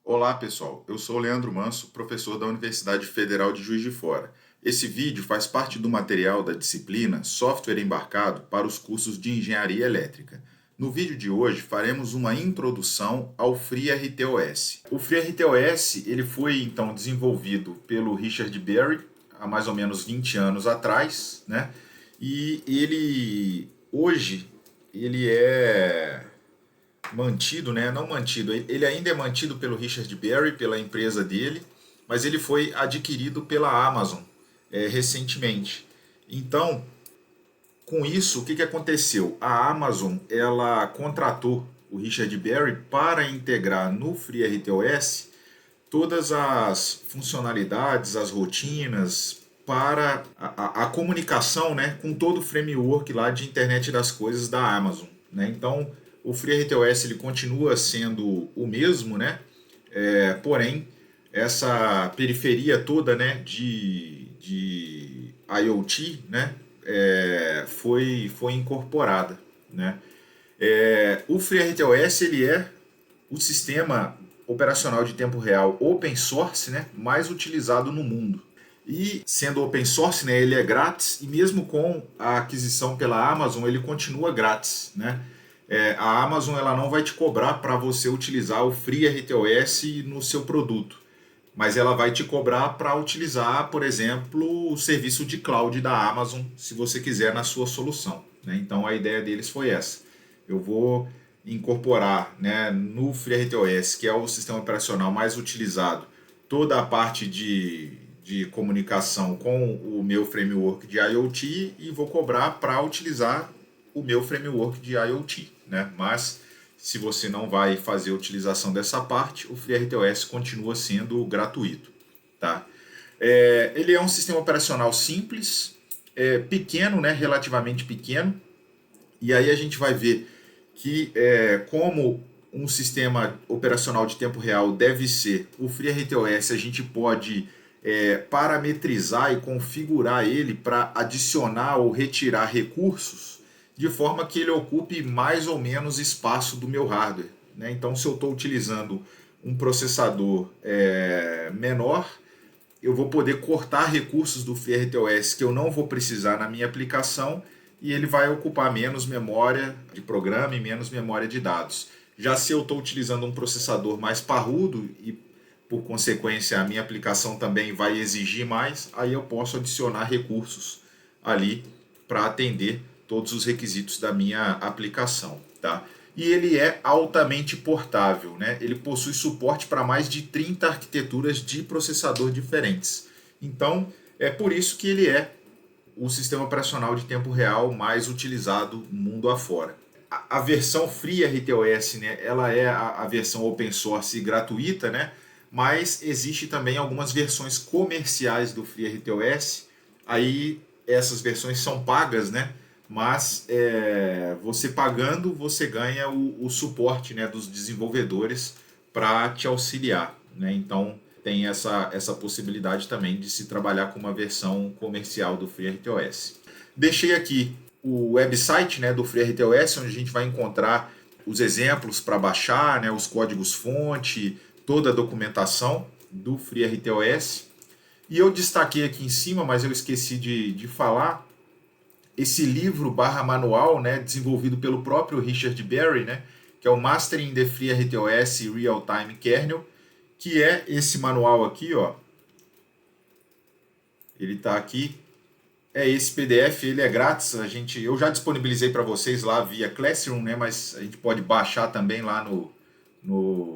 Olá pessoal, eu sou o Leandro Manso, professor da Universidade Federal de Juiz de Fora. Esse vídeo faz parte do material da disciplina Software Embarcado para os cursos de Engenharia Elétrica. No vídeo de hoje faremos uma introdução ao FreeRTOS. O FreeRTOS ele foi então desenvolvido pelo Richard Berry há mais ou menos 20 anos atrás, né? E ele hoje ele é mantido, né? Não mantido, ele ainda é mantido pelo Richard Berry, pela empresa dele, mas ele foi adquirido pela Amazon recentemente. Então, com isso, o que aconteceu? A Amazon ela contratou o Richard Berry para integrar no FreeRTOS todas as funcionalidades, as rotinas para a comunicação, né, com todo o framework lá de internet das coisas da Amazon, né? Então, o FreeRTOS ele continua sendo o mesmo, né? Porém, essa periferia toda, né, de IoT, né, foi incorporada, né? O FreeRTOS ele é o sistema operacional de tempo real open source, né, mais utilizado no mundo. E sendo open source, né, ele é grátis e mesmo com a aquisição pela Amazon ele continua grátis, né? A Amazon ela não vai te cobrar para você utilizar o FreeRTOS no seu produto, mas ela vai te cobrar para utilizar, por exemplo, o serviço de cloud da Amazon, se você quiser na sua solução, né? Então a ideia deles foi essa. Eu vou incorporar, né, no FreeRTOS, que é o sistema operacional mais utilizado, toda a parte de comunicação com o meu framework de IoT e vou cobrar para utilizar o meu framework de IoT, né? Mas se você não vai fazer a utilização dessa parte, o FreeRTOS continua sendo gratuito, tá? Ele é um sistema operacional simples, pequeno, né? Relativamente pequeno, e aí a gente vai ver que como um sistema operacional de tempo real deve ser, o FreeRTOS a gente pode parametrizar e configurar ele para adicionar ou retirar recursos de forma que ele ocupe mais ou menos espaço do meu hardware, né? Então, se eu estou utilizando um processador menor, eu vou poder cortar recursos do FreeRTOS que eu não vou precisar na minha aplicação e ele vai ocupar menos memória de programa e menos memória de dados. Já se eu estou utilizando um processador mais parrudo e, por consequência, a minha aplicação também vai exigir mais, aí eu posso adicionar recursos ali para atender todos os requisitos da minha aplicação, tá? E ele é altamente portável, né? Ele possui suporte para mais de 30 arquiteturas de processador diferentes. Então, é por isso que ele é o sistema operacional de tempo real mais utilizado mundo afora. A versão FreeRTOS, né, ela é a versão open source gratuita, né? Mas existe também algumas versões comerciais do FreeRTOS. Aí essas versões são pagas, né? Mas você pagando, você ganha o suporte, né, dos desenvolvedores para te auxiliar, né? Então tem essa possibilidade também de se trabalhar com uma versão comercial do FreeRTOS. Deixei aqui o website, né, do FreeRTOS, onde a gente vai encontrar os exemplos para baixar, né, os códigos-fonte, toda a documentação do FreeRTOS. E eu destaquei aqui em cima, mas eu esqueci de falar, esse livro barra manual, né, desenvolvido pelo próprio Richard Berry, né, que é o Mastering the FreeRTOS Real-Time Kernel, que é esse manual aqui, ó. Ele está aqui. É esse PDF, ele é grátis. Eu já disponibilizei para vocês lá via Classroom, né, mas a gente pode baixar também lá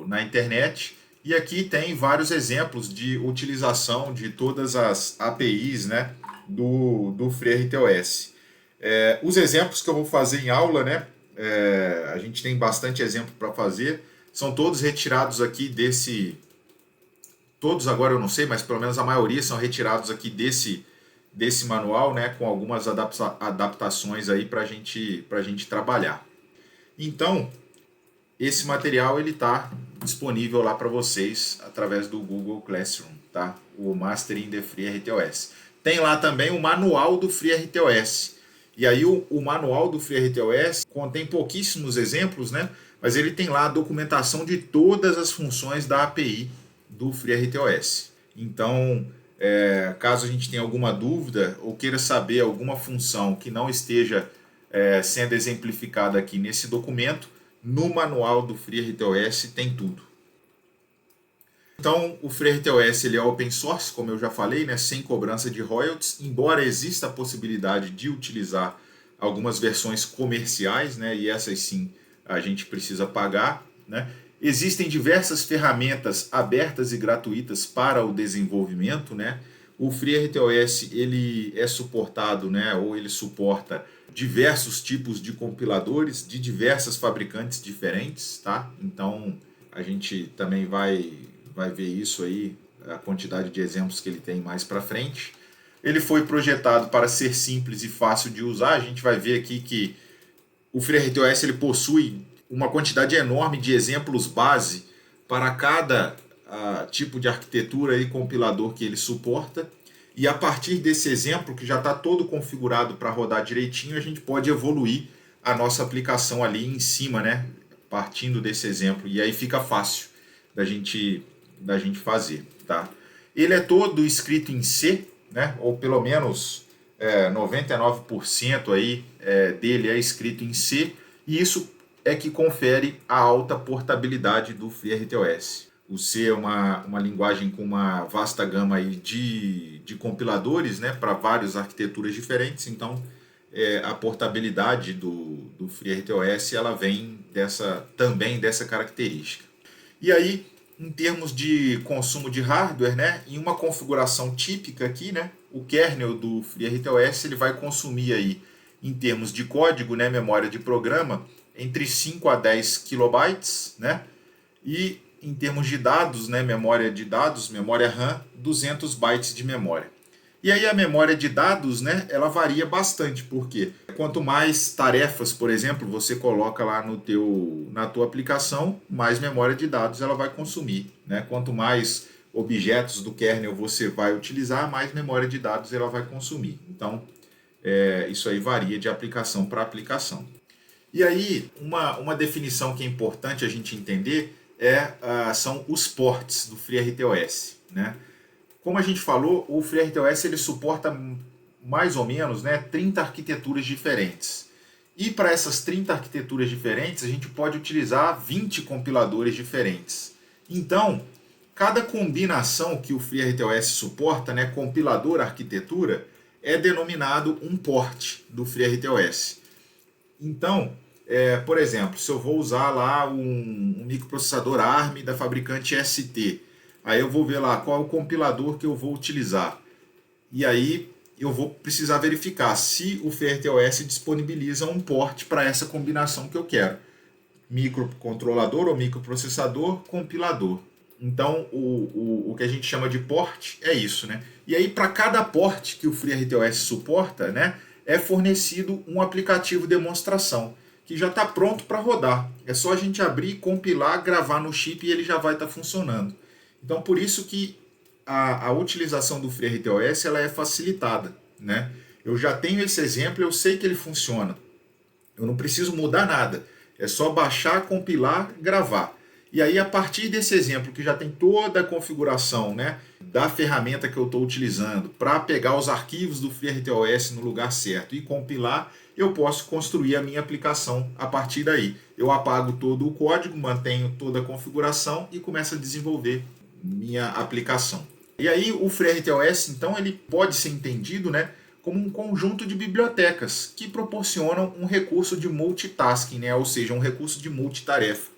na internet. E aqui tem vários exemplos de utilização de todas as APIs, né, do FreeRTOS. Os exemplos que eu vou fazer em aula, né, a gente tem bastante exemplo para fazer, são todos retirados aqui desse... Todos agora eu não sei, mas pelo menos a maioria são retirados aqui desse manual, né, com algumas adaptações aí para a gente trabalhar. Então, esse material ele está disponível lá para vocês através do Google Classroom, tá? O Mastering the FreeRTOS. Tem lá também o manual do FreeRTOS. E aí o manual do FreeRTOS contém pouquíssimos exemplos, né? mas ele tem lá a documentação de todas as funções da API do FreeRTOS. Então, caso a gente tenha alguma dúvida ou queira saber alguma função que não esteja sendo exemplificada aqui nesse documento, no manual do FreeRTOS tem tudo. Então, o FreeRTOS ele é open source, como eu já falei, né, sem cobrança de royalties, embora exista a possibilidade de utilizar algumas versões comerciais, né, e essas sim a gente precisa pagar, né. Existem diversas ferramentas abertas e gratuitas para o desenvolvimento, né. O FreeRTOS ele é suportado, né, ou ele suporta diversos tipos de compiladores de diversas fabricantes diferentes, tá? Então a gente também vai ver isso aí, a quantidade de exemplos que ele tem mais para frente. Ele foi projetado para ser simples e fácil de usar. A gente vai ver aqui que o FreeRTOS ele possui uma quantidade enorme de exemplos base para cada tipo de arquitetura e compilador que ele suporta. E a partir desse exemplo, que já está todo configurado para rodar direitinho, a gente pode evoluir a nossa aplicação ali em cima, né? Partindo desse exemplo. E aí fica fácil da gente fazer, tá? Ele é todo escrito em C, né? Ou pelo menos 99% aí, dele é escrito em C, e isso é que confere a alta portabilidade do FreeRTOS. O C é uma linguagem com uma vasta gama aí de compiladores, né, para várias arquiteturas diferentes, então a portabilidade do FreeRTOS ela vem também dessa característica. E aí, em termos de consumo de hardware, né, em uma configuração típica aqui, né, o kernel do FreeRTOS ele vai consumir aí, em termos de código, né, memória de programa, entre 5 a 10 kilobytes, né, e em termos de dados, né, memória de dados, memória RAM, 200 bytes de memória. E aí a memória de dados, né, ela varia bastante, porque quanto mais tarefas, por exemplo, você coloca lá na tua aplicação, mais memória de dados ela vai consumir, né? Quanto mais objetos do kernel você vai utilizar, mais memória de dados ela vai consumir. Então, isso aí varia de aplicação para aplicação. E aí, uma definição que é importante a gente entender são os ports do FreeRTOS, né? Como a gente falou, o FreeRTOS ele suporta mais ou menos, né, 30 arquiteturas diferentes. E para essas 30 arquiteturas diferentes, a gente pode utilizar 20 compiladores diferentes. Então, cada combinação que o FreeRTOS suporta, né, compilador arquitetura, é denominado um port do FreeRTOS. Então, por exemplo, se eu vou usar lá um microprocessador ARM da fabricante ST, aí eu vou ver lá qual é o compilador que eu vou utilizar. E aí eu vou precisar verificar se o FreeRTOS disponibiliza um port para essa combinação que eu quero. Microcontrolador ou microprocessador, compilador. Então o que a gente chama de port é isso, né? E aí para cada port que o FreeRTOS suporta, né, é fornecido um aplicativo demonstração que já está pronto para rodar. É só a gente abrir, compilar, gravar no chip e ele já vai estar funcionando. Então, por isso que a utilização do FreeRTOS ela é facilitada, né? Eu já tenho esse exemplo, eu sei que ele funciona. Eu não preciso mudar nada. É só baixar, compilar, gravar. E aí, a partir desse exemplo, que já tem toda a configuração, né, da ferramenta que eu estou utilizando para pegar os arquivos do FreeRTOS no lugar certo e compilar, eu posso construir a minha aplicação a partir daí. Eu apago todo o código, mantenho toda a configuração e começo a desenvolver minha aplicação. E aí o FreeRTOS, então, ele pode ser entendido, né, como um conjunto de bibliotecas que proporcionam um recurso de multitasking, né, ou seja, um recurso de multitarefa.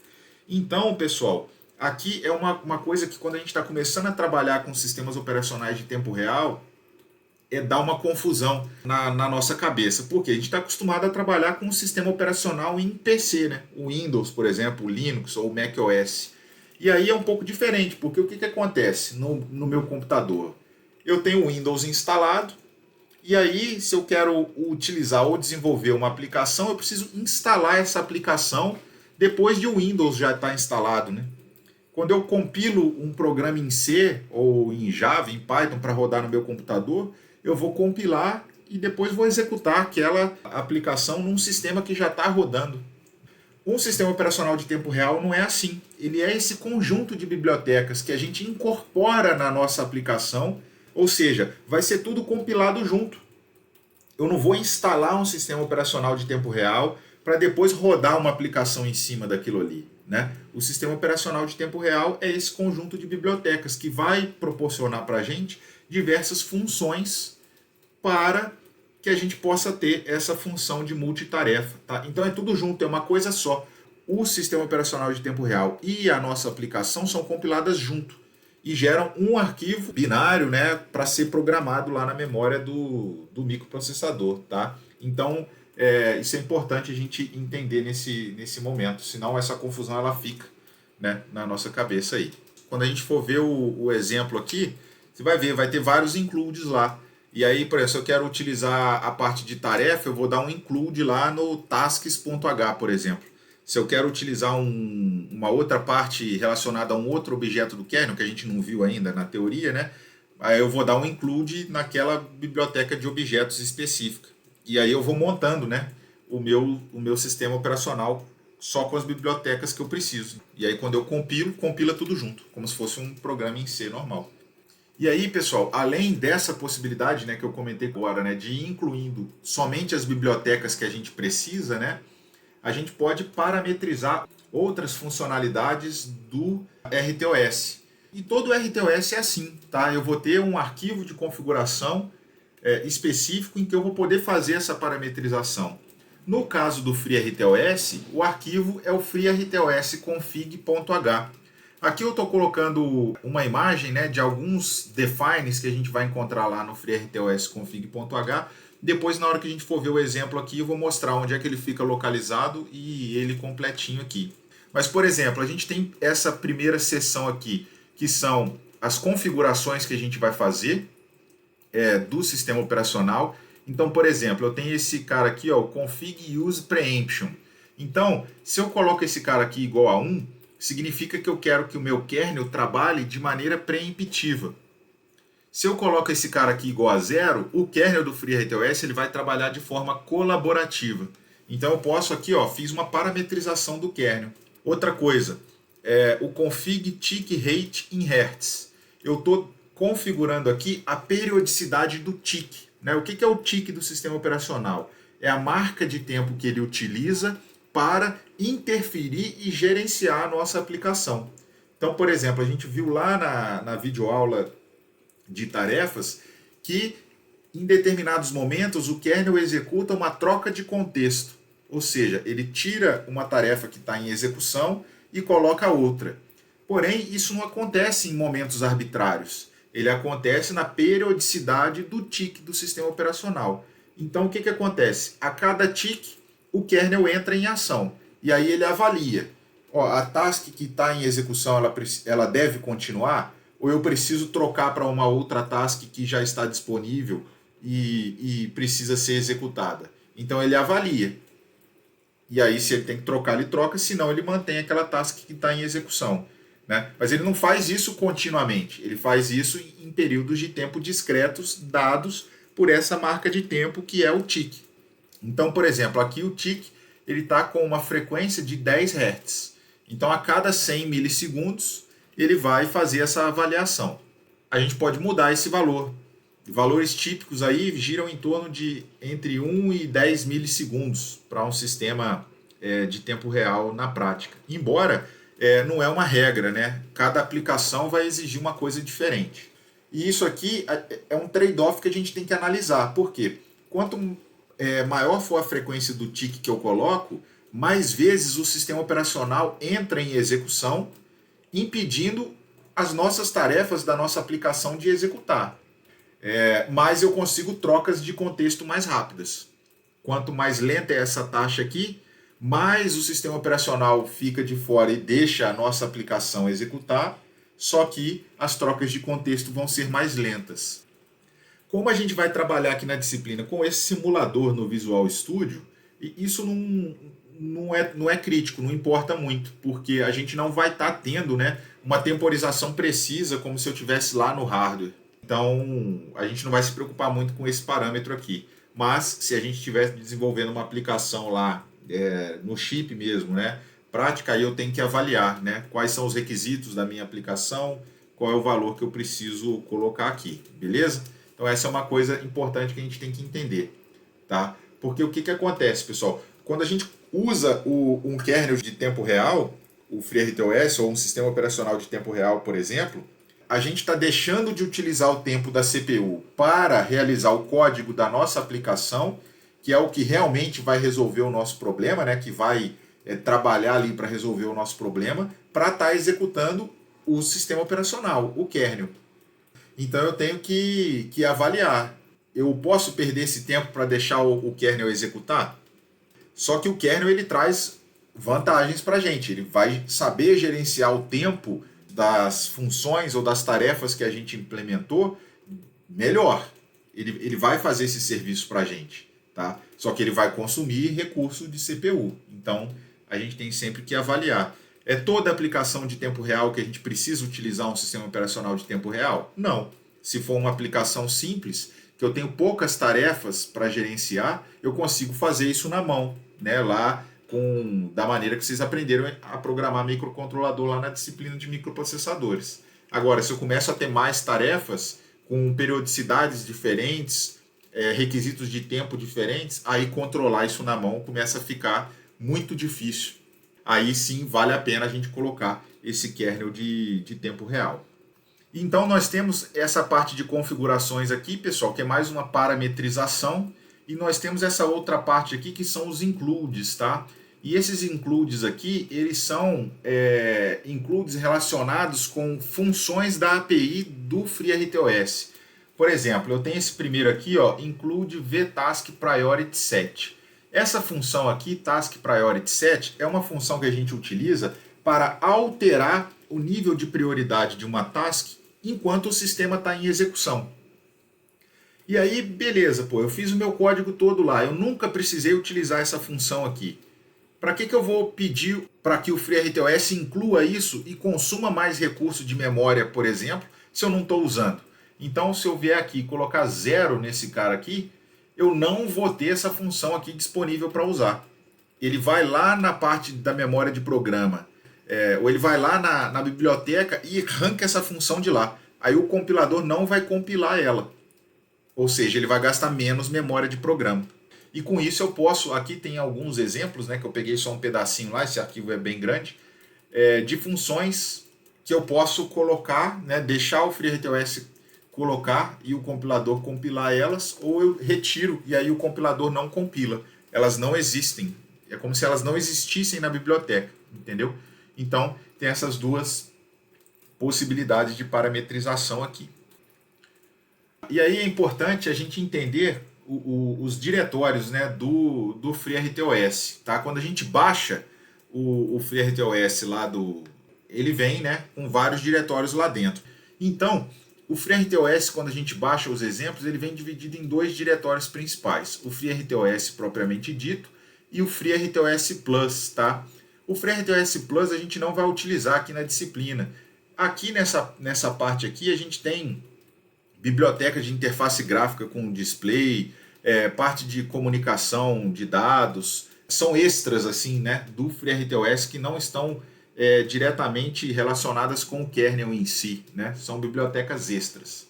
Então, pessoal, aqui é uma coisa que quando a gente está começando a trabalhar com sistemas operacionais de tempo real, dá uma confusão na nossa cabeça, porque a gente está acostumado a trabalhar com um sistema operacional em PC, né? O Windows, por exemplo, o Linux ou o macOS. E aí é um pouco diferente, porque o que acontece no meu computador? Eu tenho o Windows instalado, e aí se eu quero utilizar ou desenvolver uma aplicação, eu preciso instalar essa aplicação depois de o Windows já estar instalado, né? Quando eu compilo um programa em C ou em Java, em Python para rodar no meu computador, eu vou compilar e depois vou executar aquela aplicação num sistema que já está rodando. Um sistema operacional de tempo real não é assim. Ele é esse conjunto de bibliotecas que a gente incorpora na nossa aplicação, ou seja, vai ser tudo compilado junto. Eu não vou instalar um sistema operacional de tempo real para depois rodar uma aplicação em cima daquilo ali. Né? O sistema operacional de tempo real é esse conjunto de bibliotecas que vai proporcionar para a gente diversas funções para que a gente possa ter essa função de multitarefa. Tá? Então é tudo junto, é uma coisa só. O sistema operacional de tempo real e a nossa aplicação são compiladas junto e geram um arquivo binário, né, para ser programado lá na memória do microprocessador. Tá? Então isso é importante a gente entender nesse momento, senão essa confusão ela fica, né, na nossa cabeça aí. Quando a gente for ver o exemplo aqui, você vai ver, vai ter vários includes lá. E aí, por exemplo, se eu quero utilizar a parte de tarefa, eu vou dar um include lá no tasks.h, por exemplo. Se eu quero utilizar uma outra parte relacionada a um outro objeto do kernel, que a gente não viu ainda na teoria, né? Aí eu vou dar um include naquela biblioteca de objetos específica. E aí eu vou montando, né, o meu sistema operacional só com as bibliotecas que eu preciso. E aí quando eu compila tudo junto, como se fosse um programa em C normal. E aí, pessoal, além dessa possibilidade, né, que eu comentei agora, né, de ir incluindo somente as bibliotecas que a gente precisa, né, a gente pode parametrizar outras funcionalidades do RTOS. E todo RTOS é assim, tá? Eu vou ter um arquivo de configuração específico em que eu vou poder fazer essa parametrização. No caso do FreeRTOS, o arquivo é o freertosconfig.h. Aqui eu estou colocando uma imagem, né, de alguns defines que a gente vai encontrar lá no freertosconfig.h. Depois, na hora que a gente for ver o exemplo aqui, eu vou mostrar onde é que ele fica localizado e ele completinho aqui. Mas, por exemplo, a gente tem essa primeira seção aqui, que são as configurações que a gente vai fazer do sistema operacional. Então, por exemplo, eu tenho esse cara aqui, ó, o config use preemption. Então, se eu coloco esse cara aqui igual a 1, significa que eu quero que o meu kernel trabalhe de maneira preemptiva. Se eu coloco esse cara aqui igual a 0, o kernel do FreeRTOS ele vai trabalhar de forma colaborativa. Então eu posso aqui, ó, fiz uma parametrização do kernel. Outra coisa, o config tick rate in hertz. Eu estou configurando aqui a periodicidade do tick. Né? O que é o tick do sistema operacional? É a marca de tempo que ele utiliza para interferir e gerenciar a nossa aplicação. Então, por exemplo, a gente viu lá na videoaula de tarefas que em determinados momentos o kernel executa uma troca de contexto, ou seja, ele tira uma tarefa que está em execução e coloca outra. Porém, isso não acontece em momentos arbitrários, ele acontece na periodicidade do tick do sistema operacional. Então, o que acontece? A cada tick, o kernel entra em ação e aí ele avalia. Ó, a task que está em execução, ela deve continuar? Ou eu preciso trocar para uma outra task que já está disponível e precisa ser executada? Então ele avalia. E aí, se ele tem que trocar, ele troca, senão ele mantém aquela task que está em execução. Né? Mas ele não faz isso continuamente, ele faz isso em períodos de tempo discretos dados por essa marca de tempo que é o tick. Então, por exemplo, aqui o tick está com uma frequência de 10 Hz. Então, a cada 100 milissegundos, ele vai fazer essa avaliação. A gente pode mudar esse valor. Valores típicos aí giram em torno de entre 1 e 10 milissegundos para um sistema de tempo real na prática. Embora não é uma regra, né? Cada aplicação vai exigir uma coisa diferente. E isso aqui é um trade-off que a gente tem que analisar. Por quê? Quanto maior for a frequência do tick que eu coloco, mais vezes o sistema operacional entra em execução, impedindo as nossas tarefas da nossa aplicação de executar. Mas eu consigo trocas de contexto mais rápidas. Quanto mais lenta é essa taxa aqui, mais o sistema operacional fica de fora e deixa a nossa aplicação executar, só que as trocas de contexto vão ser mais lentas. Como a gente vai trabalhar aqui na disciplina com esse simulador no Visual Studio, isso não é crítico, não importa muito, porque a gente não vai estar tendo, né, uma temporização precisa como se eu estivesse lá no hardware. Então, a gente não vai se preocupar muito com esse parâmetro aqui. Mas, se a gente estiver desenvolvendo uma aplicação lá no chip mesmo, né? Prática, aí eu tenho que avaliar, né? Quais são os requisitos da minha aplicação, qual é o valor que eu preciso colocar aqui, beleza? Então essa é uma coisa importante que a gente tem que entender, tá? Porque o que acontece, pessoal? Quando a gente usa um kernel de tempo real, o FreeRTOS ou um sistema operacional de tempo real, por exemplo, a gente está deixando de utilizar o tempo da CPU para realizar o código da nossa aplicação, que é o que realmente vai resolver o nosso problema, né? Que vai trabalhar ali para resolver o nosso problema, para estar executando o sistema operacional, o kernel. Então eu tenho que avaliar. Eu posso perder esse tempo para deixar o kernel executar? Só que o kernel ele traz vantagens para a gente. Ele vai saber gerenciar o tempo das funções ou das tarefas que a gente implementou melhor. Ele vai fazer esse serviço para a gente. Tá? Só que ele vai consumir recurso de CPU. Então a gente tem sempre que avaliar. É toda aplicação de tempo real que a gente precisa utilizar um sistema operacional de tempo real? Não. Se for uma aplicação simples, que eu tenho poucas tarefas para gerenciar, eu consigo fazer isso na mão, né? Lá da maneira que vocês aprenderam a programar microcontrolador lá na disciplina de microprocessadores. Agora, se eu começo a ter mais tarefas, com periodicidades diferentes, requisitos de tempo diferentes, aí controlar isso na mão começa a ficar muito difícil. Aí sim vale a pena a gente colocar esse kernel de tempo real. Então nós temos essa parte de configurações aqui, pessoal, que é mais uma parametrização, e nós temos essa outra parte aqui que são os includes, tá? E esses includes aqui, eles são includes relacionados com funções da API do FreeRTOS. Por exemplo, eu tenho esse primeiro aqui, ó, include vTask Priority Set. Essa função aqui, Task Priority Set, é uma função que a gente utiliza para alterar o nível de prioridade de uma task enquanto o sistema está em execução. E aí, beleza, eu fiz o meu código todo lá, eu nunca precisei utilizar essa função aqui. Para que eu vou pedir para que o FreeRTOS inclua isso e consuma mais recurso de memória, por exemplo, se eu não estou usando? Então, se eu vier aqui e colocar 0 nesse cara aqui, eu não vou ter essa função aqui disponível para usar. Ele vai lá na parte da memória de programa, ou ele vai lá na biblioteca e arranca essa função de lá. Aí o compilador não vai compilar ela. Ou seja, ele vai gastar menos memória de programa. E com isso eu posso, aqui tem alguns exemplos, né, que eu peguei só um pedacinho lá, esse arquivo é bem grande, de funções que eu posso colocar, né, deixar o FreeRTOS colocar e o compilador compilar elas, ou eu retiro e aí o compilador não compila. Elas não existem. É como se elas não existissem na biblioteca, entendeu? Então, tem essas duas possibilidades de parametrização aqui. E aí é importante a gente entender os diretórios, né, do FreeRTOS. Tá? Quando a gente baixa o FreeRTOS lá ele vem, né, com vários diretórios lá dentro. Então, o FreeRTOS, quando a gente baixa os exemplos, ele vem dividido em dois diretórios principais. O FreeRTOS propriamente dito e o FreeRTOS Plus. Tá? O FreeRTOS Plus a gente não vai utilizar aqui na disciplina. Aqui nessa parte aqui a gente tem biblioteca de interface gráfica com display, parte de comunicação de dados, são extras assim, né, do FreeRTOS que não estão diretamente relacionadas com o kernel em si, né, são bibliotecas extras.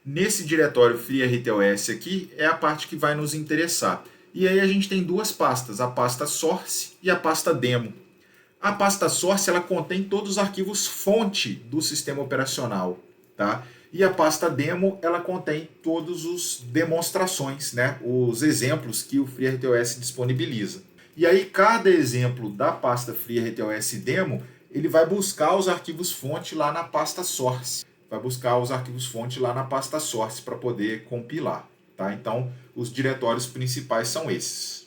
Nesse diretório FreeRTOS aqui é a parte que vai nos interessar. E aí a gente tem duas pastas, a pasta source e a pasta demo. A pasta source ela contém todos os arquivos fonte do sistema operacional, tá? E a pasta demo, ela contém todos os demonstrações, né? Os exemplos que o FreeRTOS disponibiliza. E aí, cada exemplo da pasta FreeRTOS demo, ele vai buscar os arquivos fonte lá na pasta source. Vai buscar os arquivos fonte lá na pasta source para poder compilar. Tá? Então, os diretórios principais são esses.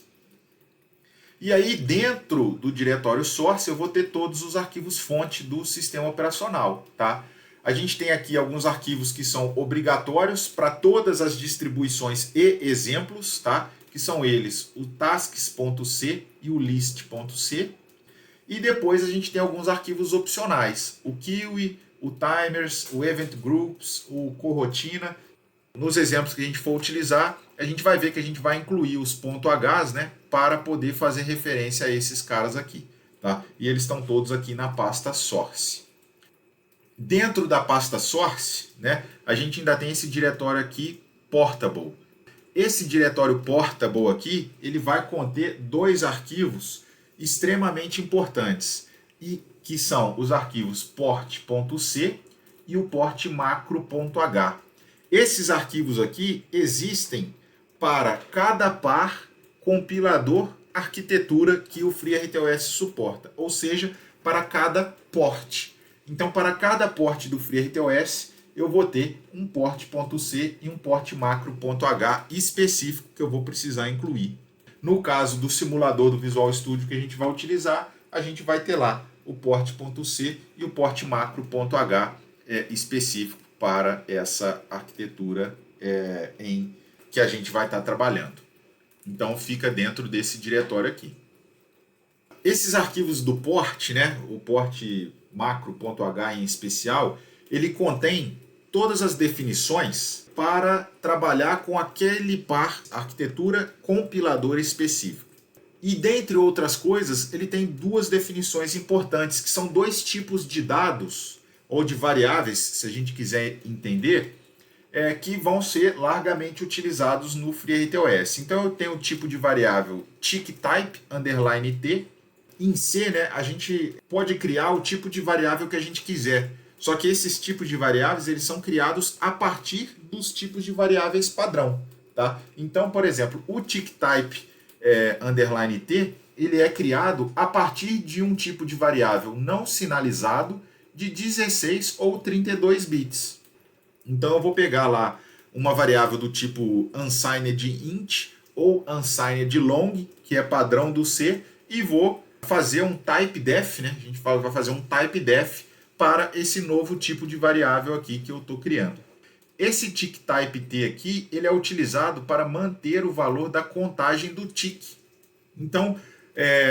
E aí, dentro do diretório source, eu vou ter todos os arquivos fonte do sistema operacional. Tá? A gente tem aqui alguns arquivos que são obrigatórios para todas as distribuições e exemplos, tá? Que são eles o tasks.c e o list.c. E depois a gente tem alguns arquivos opcionais, o Kiwi, o timers, o event groups, o corotina. Nos exemplos que a gente for utilizar, a gente vai ver que a gente vai incluir os .hs, né, para poder fazer referência a esses caras aqui, tá? E eles estão todos aqui na pasta source. Dentro da pasta source, né, a gente ainda tem esse diretório aqui, portable. Esse diretório portable aqui, ele vai conter dois arquivos extremamente importantes, e que são os arquivos port.c e o port macro.h. Esses arquivos aqui existem para cada par compilador arquitetura que o FreeRTOS suporta, ou seja, para cada port. Então, para cada port do FreeRTOS, eu vou ter um port.c e um port macro.h específico que eu vou precisar incluir. No caso do simulador do Visual Studio que a gente vai utilizar, a gente vai ter lá o port.c e o port macro.h específico para essa arquitetura que a gente vai estar trabalhando. Então fica dentro desse diretório aqui. Esses arquivos do port, né, o port macro.h em especial, ele contém todas as definições para trabalhar com aquele par arquitetura compilador específico. E dentre outras coisas, ele tem duas definições importantes, que são dois tipos de dados ou de variáveis, se a gente quiser entender, que vão ser largamente utilizados no FreeRTOS. Então eu tenho o tipo de variável ticktype _t. Em C, né, a gente pode criar o tipo de variável que a gente quiser. Só que esses tipos de variáveis eles são criados a partir dos tipos de variáveis padrão. Tá? Então, por exemplo, o ticktype _t ele é criado a partir de um tipo de variável não sinalizado de 16 ou 32 bits. Então eu vou pegar lá uma variável do tipo unsigned int ou unsigned long, que é padrão do C, e vou fazer um typedef, né? A gente vai fazer um typedef para esse novo tipo de variável aqui que eu estou criando. Esse ticktype_t aqui, ele é utilizado para manter o valor da contagem do tick. Então,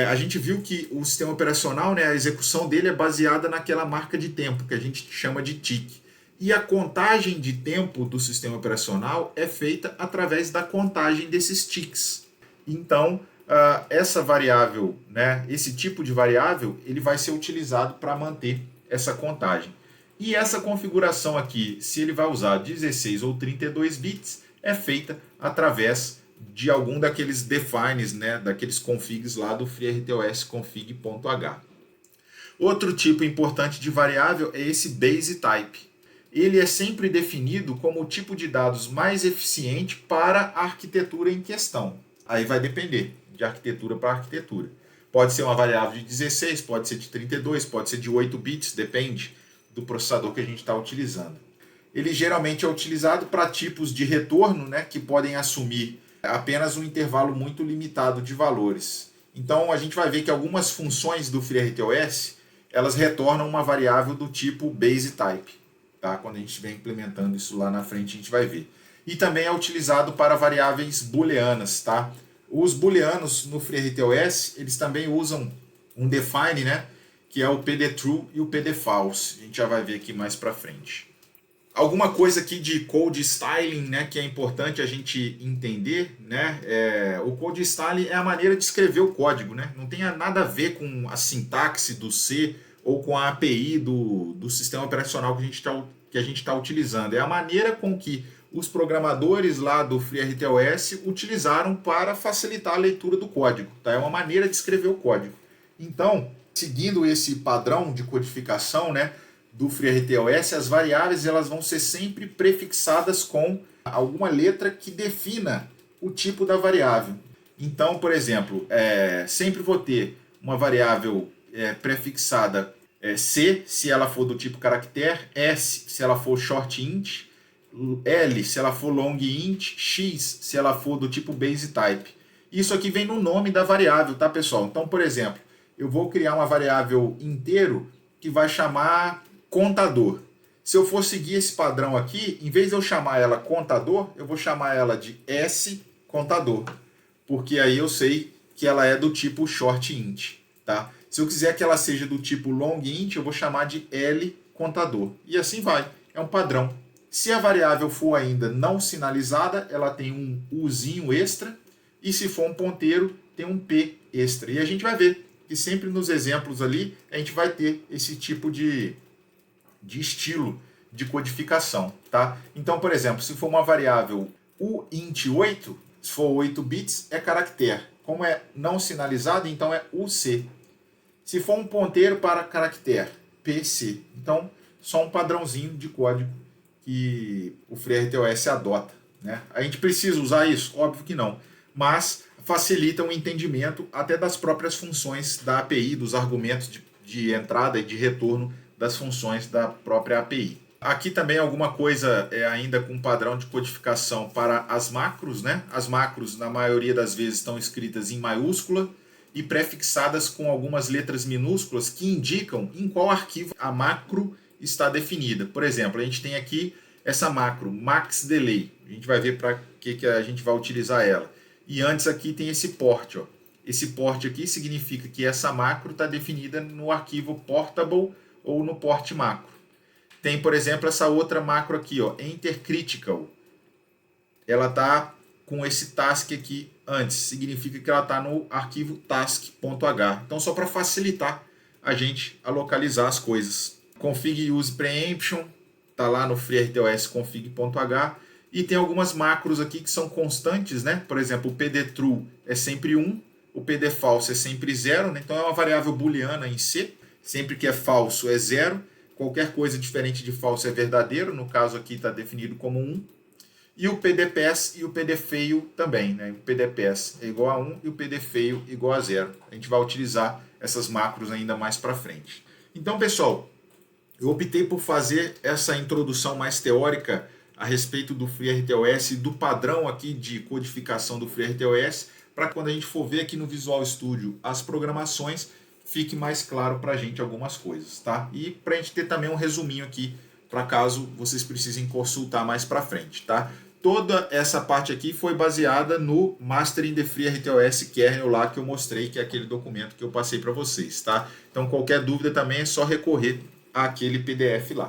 a gente viu que o sistema operacional, né, a execução dele é baseada naquela marca de tempo, que a gente chama de tick. E a contagem de tempo do sistema operacional é feita através da contagem desses ticks. Então, essa variável, né, esse tipo de variável, ele vai ser utilizado para manter essa contagem. E essa configuração aqui, se ele vai usar 16 ou 32 bits, é feita através de algum daqueles defines, né, daqueles configs lá do FreeRTOS config.h. Outro tipo importante de variável é esse base type. Ele é sempre definido como o tipo de dados mais eficiente para a arquitetura em questão. Aí vai depender de arquitetura para arquitetura. Pode ser uma variável de 16, pode ser de 32, pode ser de 8 bits, depende do processador que a gente está utilizando. Ele geralmente é utilizado para tipos de retorno, né, que podem assumir apenas um intervalo muito limitado de valores. Então a gente vai ver que algumas funções do FreeRTOS elas retornam uma variável do tipo base type. Tá? Quando a gente estiver implementando isso lá na frente, a gente vai ver. E também é utilizado para variáveis booleanas. Tá? Os booleanos no FreeRTOS, eles também usam um define, né? Que é o pdTrue e o pdFalse. A gente já vai ver aqui mais para frente. Alguma coisa aqui de code styling, né, que é importante a gente entender, né? O code styling é a maneira de escrever o código, né? Não tem nada a ver com a sintaxe do C ou com a API do sistema operacional que a gente está utilizando. É a maneira com que os programadores lá do FreeRTOS utilizaram para facilitar a leitura do código. Tá? É uma maneira de escrever o código. Então, seguindo esse padrão de codificação, né, do FreeRTOS, as variáveis elas vão ser sempre prefixadas com alguma letra que defina o tipo da variável. Então, por exemplo, sempre vou ter uma variável prefixada C, se ela for do tipo caractere, S, se ela for short int, L, se ela for long int, X, se ela for do tipo base type. Isso aqui vem no nome da variável, tá, pessoal? Então, por exemplo, eu vou criar uma variável inteiro que vai chamar contador. Se eu for seguir esse padrão aqui, em vez de eu chamar ela contador, eu vou chamar ela de S contador, porque aí eu sei que ela é do tipo short int, tá? Se eu quiser que ela seja do tipo long int, eu vou chamar de L contador. E assim vai, é um padrão. Se a variável for ainda não sinalizada, ela tem um Uzinho extra, e se for um ponteiro, tem um P extra. E a gente vai ver que sempre nos exemplos ali a gente vai ter esse tipo de estilo de codificação, tá? Então, por exemplo, se for uma variável uint8, se for 8 bits, é caractere. Como é não sinalizado, então é UC. Se for um ponteiro para caractere, PC. Então, só um padrãozinho de código que o FreeRTOS adota, né? A gente precisa usar isso? Óbvio que não. Mas facilita o entendimento até das próprias funções da API, dos argumentos de entrada e de retorno das funções da própria API. Aqui também alguma coisa ainda com padrão de codificação para as macros, né? As macros, na maioria das vezes, estão escritas em maiúscula e prefixadas com algumas letras minúsculas que indicam em qual arquivo a macro está definida. Por exemplo, a gente tem aqui essa macro, maxDelay. A gente vai ver para que a gente vai utilizar ela. E antes aqui tem esse port. Ó. Esse port aqui significa que essa macro está definida no arquivo portable ou no port macro. Tem, por exemplo, essa outra macro aqui, ó, entercritical. Ela está com esse task aqui antes. Significa que ela está no arquivo task.h. Então, só para facilitar a gente a localizar as coisas. Config use preemption. Está lá no FreeRTOS config.h. E tem algumas macros aqui que são constantes, né? Por exemplo, o pdTrue é sempre 1. O pdFalse é sempre 0. Né? Então, é uma variável booleana em C. Sempre que é falso é 0. Qualquer coisa diferente de falso é verdadeiro, no caso aqui está definido como 1. E o pdPass e o pdFail também, né? O pdPass é igual a 1 e o pdFail igual a 0. A gente vai utilizar essas macros ainda mais para frente. Então, pessoal, eu optei por fazer essa introdução mais teórica a respeito do FreeRTOS e do padrão aqui de codificação do FreeRTOS, para quando a gente for ver aqui no Visual Studio as programações, fique mais claro para a gente algumas coisas, tá? E para a gente ter também um resuminho aqui, para caso vocês precisem consultar mais para frente, tá? Toda essa parte aqui foi baseada no Mastering the FreeRTOS Kernel lá que eu mostrei, que é aquele documento que eu passei para vocês, tá? Então qualquer dúvida também é só recorrer àquele PDF lá.